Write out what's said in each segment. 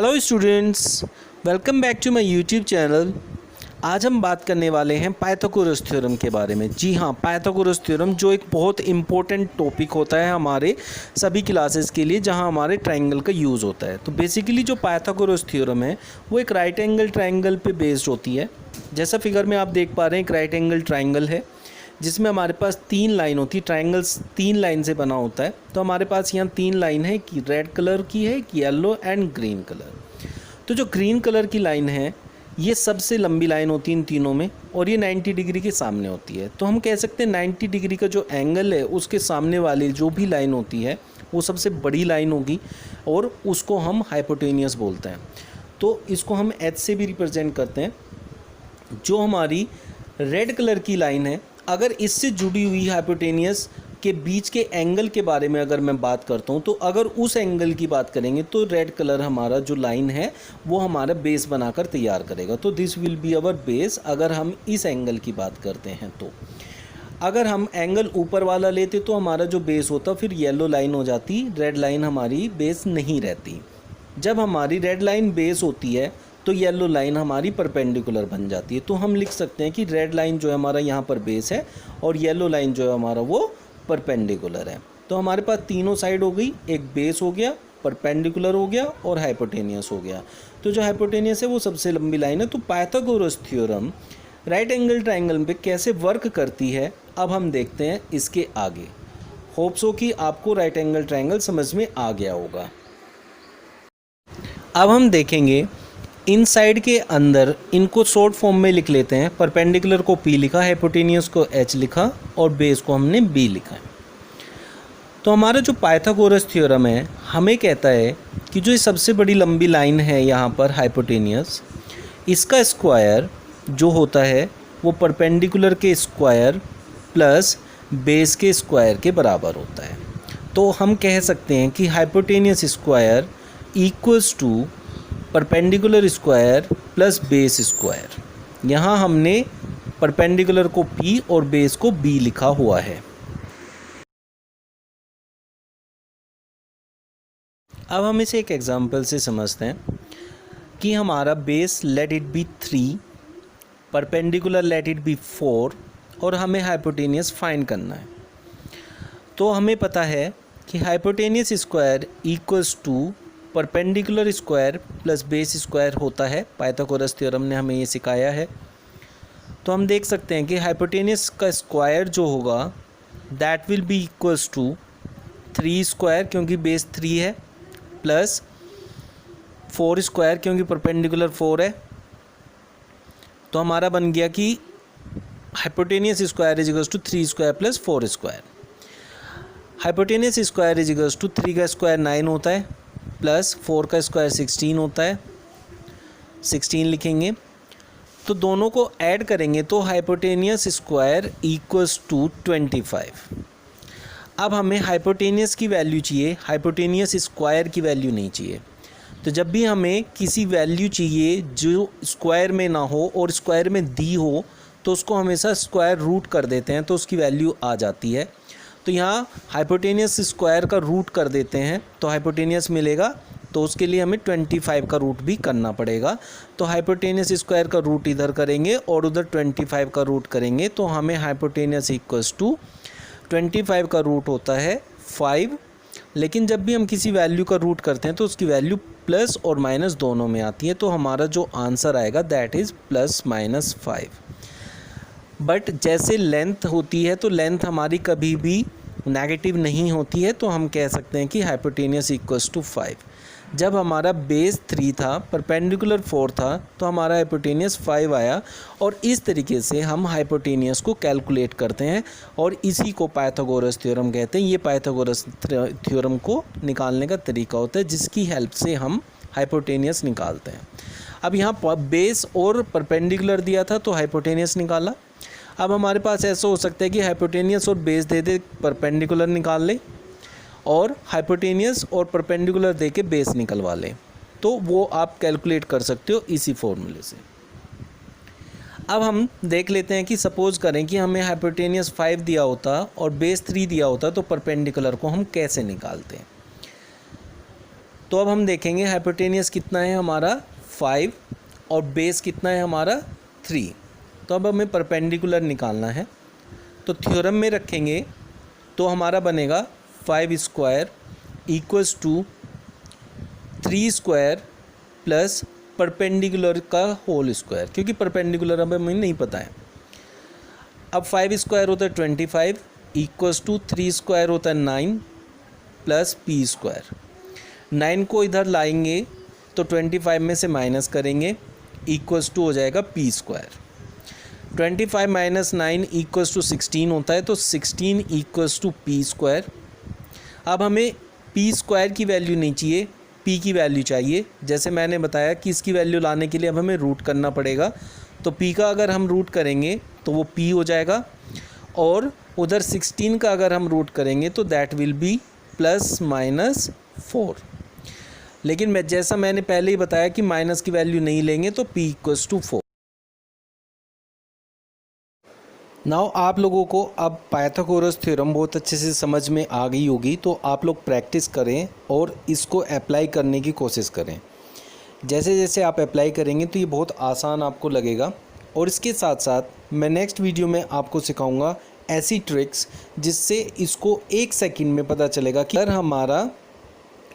Hello students, welcome back to my YouTube channel. आज हम बात करने वाले हैं पाइथागोरस थ्योरम के बारे में। जी हाँ, पाइथागोरस थ्योरम जो एक बहुत इम्पोर्टेंट टॉपिक होता है हमारे सभी क्लासेस के लिए, जहाँ हमारे ट्रायंगल का यूज़ होता है। तो बेसिकली जो पाइथागोरस थ्योरम है वो एक राइट एंगल ट्रायंगल पे बेस्ड होती है। जैसा फिगर में आप देख पा रहे हैं, एक राइट एंगल ट्रायंगल है जिसमें हमारे पास तीन लाइन होती है। ट्रायंगल्स तीन लाइन से बना होता है। तो हमारे पास यहाँ तीन लाइन है कि रेड कलर की है, कि येलो एंड ग्रीन कलर। तो जो ग्रीन कलर की लाइन है ये सबसे लंबी लाइन होती है इन तीनों में, और ये 90 डिग्री के सामने होती है। तो हम कह सकते हैं 90 डिग्री का जो एंगल है उसके सामने वाली जो भी लाइन होती है वो सबसे बड़ी लाइन होगी, और उसको हम हाइपोटेनियस बोलते हैं। तो इसको हम एच से भी रिप्रेजेंट करते हैं। जो हमारी रेड कलर की लाइन है, अगर इससे जुड़ी हुई हाइपोटेनियस के बीच के एंगल के बारे में अगर मैं बात करता हूँ, तो अगर उस एंगल की बात करेंगे तो रेड कलर हमारा जो लाइन है वो हमारा बेस बनाकर तैयार करेगा। तो this will be our base अगर हम इस एंगल की बात करते हैं। तो अगर हम एंगल ऊपर वाला लेते तो हमारा जो बेस होता फिर येलो लाइन हो जाती, रेड लाइन हमारी बेस नहीं रहती। जब हमारी रेड लाइन बेस होती है तो येलो लाइन हमारी परपेंडिकुलर बन जाती है। तो हम लिख सकते हैं कि रेड लाइन जो है हमारा यहाँ पर बेस है और येलो लाइन जो है हमारा वो परपेंडिकुलर है। तो हमारे पास तीनों साइड हो गई, एक बेस हो गया, परपेंडिकुलर हो गया और हाइपोटेनियस हो गया। तो जो हाइपोटेनियस है वो सबसे लंबी लाइन है। तो Pythagoras theorem right angle triangle पे कैसे वर्क करती है अब हम देखते हैं इसके आगे। होप सो कि आपको राइट एंगल ट्रायंगल समझ में आ गया होगा। अब हम देखेंगे इन साइड के अंदर, इनको शॉर्ट फॉर्म में लिख लेते हैं। परपेंडिकुलर को P लिखा, हाइपोटेनियस को H लिखा और बेस को हमने B लिखा है। तो हमारा जो पाइथागोरस थ्योरम है हमें कहता है कि जो सबसे बड़ी लंबी लाइन है यहाँ पर हाइपोटेनियस, इसका स्क्वायर जो होता है वो परपेंडिकुलर के स्क्वायर प्लस बेस के स्क्वायर के बराबर होता है। तो हम कह सकते हैं कि hypotenuse square equals to perpendicular square plus base square. यहाँ हमने परपेंडिकुलर को P और बेस को B लिखा हुआ है। अब हम इसे एक एग्जांपल से समझते हैं कि हमारा base let it be 3, perpendicular let it be 4 और हमें हाइपोटेनियस फाइंड करना है। तो हमें पता है कि hypotenuse square equals to perpendicular square plus base square होता है। पाइथागोरस थ्योरम ने हमें ये सिखाया है। तो हम देख सकते हैं कि हाइपोटेनियस का स्क्वायर जो होगा that will be equals to 3 square क्योंकि बेस 3 है, प्लस 4 स्क्वायर क्योंकि परपेंडिकुलर 4 है। तो हमारा बन गया कि hypotenuse square is equals to 3 square plus 4 square. Hypotenuse square is equals to 3 का स्क्वायर 9 होता है, प्लस 4 का स्क्वायर 16 होता है, 16 लिखेंगे। तो दोनों को ऐड करेंगे तो हाइपोटेनियस स्क्वायर इक्वल्स टू 25। अब हमें हाइपोटेनियस की वैल्यू चाहिए, हाइपोटेनियस स्क्वायर की वैल्यू नहीं चाहिए। तो जब भी हमें किसी वैल्यू चाहिए जो स्क्वायर में ना हो और स्क्वायर में दी हो तो उसको हमेशा स्क्वायर रूट कर देते हैं, तो उसकी वैल्यू आ जाती है। तो यहाँ हाइपोटेनियस स्क्वायर का रूट कर देते हैं तो हाइपोटेनियस मिलेगा। तो उसके लिए हमें 25 का रूट भी करना पड़ेगा। तो हाइपोटेनियस स्क्वायर का रूट इधर करेंगे और उधर 25 का रूट करेंगे, तो हमें हाइपोटेनियस इक्वल्स टू 25 का रूट होता है 5। लेकिन जब भी हम किसी वैल्यू का रूट करते हैं तो उसकी वैल्यू प्लस और माइनस दोनों में आती है। तो हमारा जो आंसर आएगा दैट इज़ +-5। बट जैसे लेंथ होती है तो लेंथ हमारी कभी भी नेगेटिव नहीं होती है। तो हम कह सकते हैं कि हाइपोटेनियस इक्वल्स टू 5। जब हमारा बेस 3 था, परपेंडिकुलर 4 था, तो हमारा हाइपोटेनियस 5 आया। और इस तरीके से हम हाइपोटेनियस को कैलकुलेट करते हैं और इसी को पाइथागोरस थ्योरम कहते हैं। ये पाइथागोरस थ्योरम को निकालने का तरीका होता है जिसकी हेल्प से हम हाइपोटेनियस निकालते हैं। अब यहाँ बेस और परपेंडिकुलर दिया था तो हाइपोटेनियस निकाला। अब हमारे पास ऐसा हो सकता है कि हाइपोटेनियस और बेस दे दे परपेंडिकुलर निकाल ले, और हाइपोटेनियस और परपेंडिकुलर दे के बेस निकलवा लें। तो वो आप कैलकुलेट कर सकते हो इसी फॉर्मूले से। अब हम देख लेते हैं कि सपोज़ करें कि हमें हाइपोटेनियस 5 दिया होता और बेस 3 दिया होता तो परपेंडिकुलर को हम कैसे निकालते हैं। तो अब हम देखेंगे हाइपोटेनियस कितना है हमारा 5 और बेस कितना है हमारा 3। तो अब हमें परपेंडिकुलर निकालना है। तो थ्योरम में रखेंगे तो हमारा बनेगा 5 square equals to 3 square plus perpendicular का होल स्क्वायर, क्योंकि परपेंडिकुलर अब हमें नहीं पता है। अब 5 स्क्वायर होता है 25 इक्वल्स टू 3 स्क्वायर होता है 9 प्लस पी स्क्वायर। 9 को इधर लाएंगे तो 25 में से माइनस करेंगे, इक्वल्स टू हो जाएगा P square. 25 minus 9 equals to 16 होता है, तो 16 इक्वल्स टू पी स्क्वायर। अब हमें पी स्क्वायर की वैल्यू नहीं चाहिए, पी की वैल्यू चाहिए। जैसे मैंने बताया कि इसकी वैल्यू लाने के लिए अब हमें रूट करना पड़ेगा। तो पी का अगर हम रूट करेंगे तो वो पी हो जाएगा, और उधर 16 का अगर हम रूट करेंगे तो that will B plus minus 4। लेकिन जैसा मैंने पहले ही बताया कि माइनस की वैल्यू नहीं लेंगे तो p इक्वल्स टू 4। नाउ आप लोगों को अब पाइथागोरस थ्योरम बहुत अच्छे से समझ में आ गई होगी, तो आप लोग प्रैक्टिस करें और इसको अप्लाई करने की कोशिश करें। जैसे जैसे आप अप्लाई करेंगे तो ये बहुत आसान आपको लगेगा। और इसके साथ साथ मैं नेक्स्ट वीडियो में आपको सिखाऊंगा ऐसी ट्रिक्स जिससे इसको 1 सेकंड में पता चलेगा कि अगर हमारा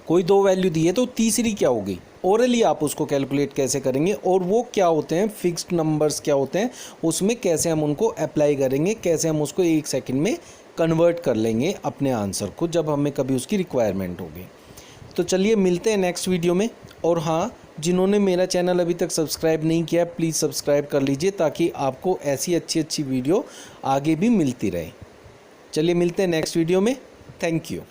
कोई 2 वैल्यू दी है तो तीसरी क्या होगी। ओरली आप उसको कैलकुलेट कैसे करेंगे और वो क्या होते हैं, फिक्स्ड नंबर्स क्या होते हैं, उसमें कैसे हम उनको अप्लाई करेंगे, कैसे हम उसको 1 सेकंड में कन्वर्ट कर लेंगे अपने आंसर को जब हमें कभी उसकी रिक्वायरमेंट होगी। तो चलिए मिलते हैं नेक्स्ट वीडियो में। और हाँ, जिन्होंने मेरा चैनल अभी तक सब्सक्राइब नहीं किया प्लीज़ सब्सक्राइब कर लीजिए, ताकि आपको ऐसी अच्छी वीडियो आगे भी मिलती रहे। चलिए मिलते हैं नेक्स्ट वीडियो में। Thank you.